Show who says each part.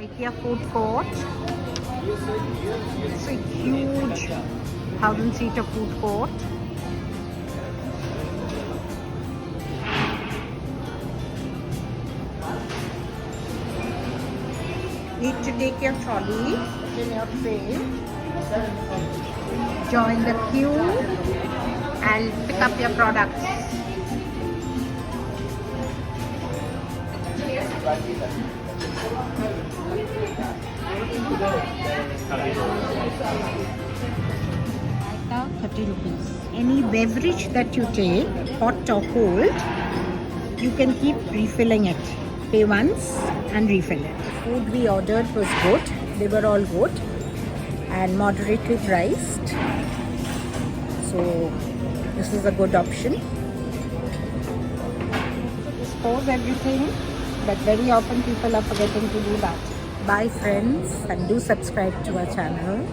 Speaker 1: IKEA food court. It's a huge 1,000-seater food court. Need to take your trolley in your tray, join the queue and pick up your products. Now 30 rupees. Any beverage that you take, hot or cold, you can keep refilling it. Pay once and refill it. The food we ordered was good. They were all good and moderately priced. So this is a good option. Dispose everything, but very often people are forgetting to do that. Bye friends, and do subscribe to our channel.